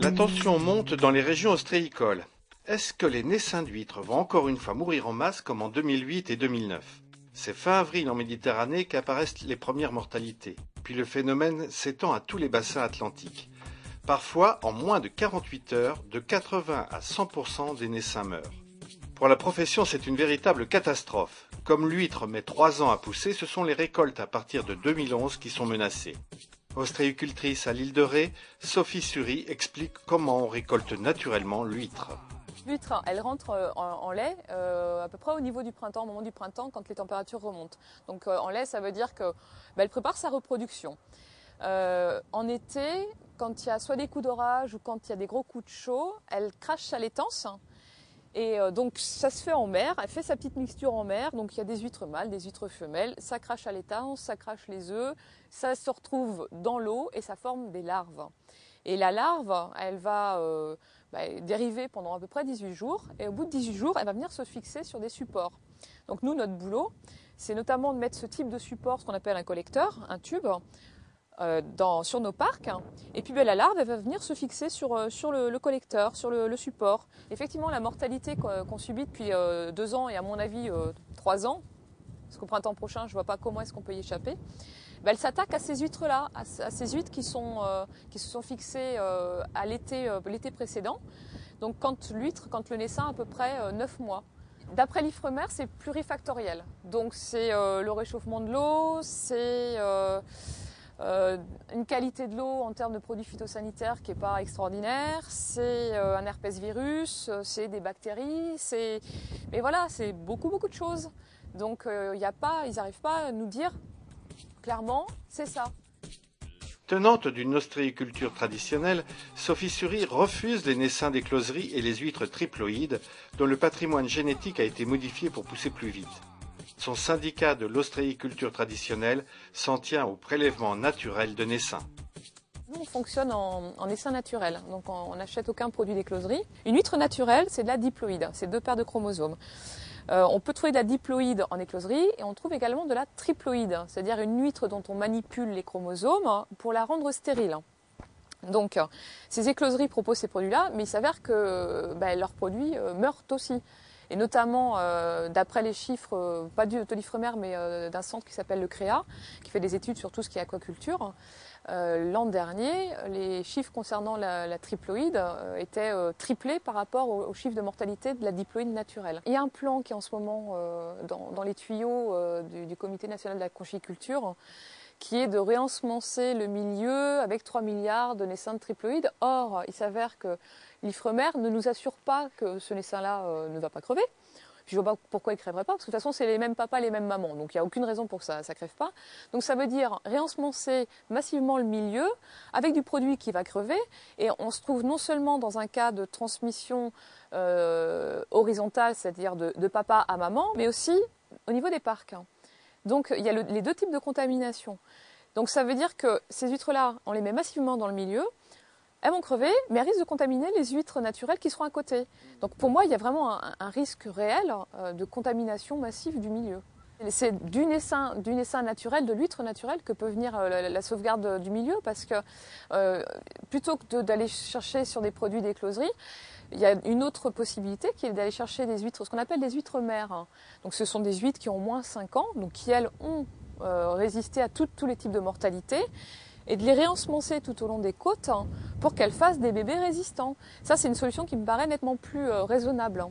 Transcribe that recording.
La tension monte dans les régions ostréicoles. Est-ce que les naissins d'huîtres vont encore une fois mourir en masse comme en 2008 et 2009? C'est fin avril en Méditerranée qu'apparaissent les premières mortalités. Puis le phénomène s'étend à tous les bassins atlantiques. Parfois, en moins de 48 heures, de 80 à 100% des naissins meurent. Pour la profession, c'est une véritable catastrophe. Comme l'huître met 3 ans à pousser, ce sont les récoltes à partir de 2011 qui sont menacées. Ostréicultrice à l'île de Ré, Sophie Sury explique comment on récolte naturellement l'huître. L'huître, elle rentre en lait à peu près au niveau du printemps, au moment du printemps, quand les températures remontent. Donc en lait, ça veut dire qu'elle prépare sa reproduction. En été, quand il y a soit des coups d'orage ou quand il y a des gros coups de chaud, elle crache sa laitance. Et donc ça se fait en mer, elle fait sa petite mixture en mer, donc il y a des huîtres mâles, des huîtres femelles, ça crache à l'étang, ça crache les œufs, ça se retrouve dans l'eau et ça forme des larves. Et la larve, elle va dériver pendant à peu près 18 jours, et au bout de 18 jours, elle va venir se fixer sur des supports. Donc nous, notre boulot, c'est notamment de mettre ce type de support, ce qu'on appelle un collecteur, un tube, sur nos parcs, et puis la larve elle va venir se fixer sur le collecteur, sur le support. Effectivement, la mortalité qu'on subit depuis 2 ans et à mon avis 3 ans, parce qu'au printemps prochain je ne vois pas comment est-ce qu'on peut y échapper, elle s'attaque à ces huîtres-là, à ces huîtres qui se sont fixées à l'été précédent. Donc quand le naissin a à peu près 9 mois. D'après l'Ifremer, c'est plurifactoriel. Donc c'est le réchauffement de l'eau, c'est une qualité de l'eau en termes de produits phytosanitaires qui n'est pas extraordinaire, c'est un herpès virus, c'est des bactéries, mais voilà, c'est beaucoup de choses. Donc ils n'arrivent pas à nous dire clairement, c'est ça. Tenante d'une ostréiculture traditionnelle, Sophie Sury refuse les naissins d'écloserie et les huîtres triploïdes, dont le patrimoine génétique a été modifié pour pousser plus vite. Son syndicat de l'ostréiculture traditionnelle s'en tient au prélèvement naturel de naissins. Nous, on fonctionne en naissin naturel, donc on n'achète aucun produit d'écloserie. Une huître naturelle, c'est de la diploïde, c'est 2 paires de chromosomes. On peut trouver de la diploïde en écloserie et on trouve également de la triploïde, c'est-à-dire une huître dont on manipule les chromosomes pour la rendre stérile. Donc ces écloseries proposent ces produits-là, mais il s'avère que leurs produits meurent aussi. Et notamment, d'après les chiffres, pas de l'Ifremer, mais d'un centre qui s'appelle le CREA, qui fait des études sur tout ce qui est aquaculture, l'an dernier, les chiffres concernant la triploïde étaient triplés par rapport aux chiffres de mortalité de la diploïde naturelle. Il y a un plan qui est en ce moment dans les tuyaux du Comité national de la conchiculture, qui est de réensemencer le milieu avec 3 milliards de naissins de triploïdes. Or, il s'avère que l'Ifremer ne nous assure pas que ce naissin-là ne va pas crever. Puis je ne vois pas pourquoi il ne crèverait pas, parce que de toute façon, c'est les mêmes papas, les mêmes mamans. Donc il n'y a aucune raison pour que ça ne crève pas. Donc ça veut dire réensemencer massivement le milieu avec du produit qui va crever. Et on se trouve non seulement dans un cas de transmission horizontale, c'est-à-dire de papa à maman, mais aussi au niveau des parcs. Donc il y a les 2 types de contamination. Donc ça veut dire que ces huîtres-là, on les met massivement dans le milieu, elles vont crever, mais elles risquent de contaminer les huîtres naturelles qui seront à côté. Donc pour moi, il y a vraiment un risque réel de contamination massive du milieu. C'est du naissin naturel, de l'huître naturelle que peut venir la sauvegarde du milieu, parce que plutôt que d'aller chercher sur des produits d'écloserie, il y a une autre possibilité qui est d'aller chercher des huîtres, ce qu'on appelle des huîtres mères. Donc ce sont des huîtres qui ont moins 5 ans, donc qui elles ont résisté à tous les types de mortalité, et de les réensemencer tout au long des côtes pour qu'elles fassent des bébés résistants. Ça, c'est une solution qui me paraît nettement plus raisonnable.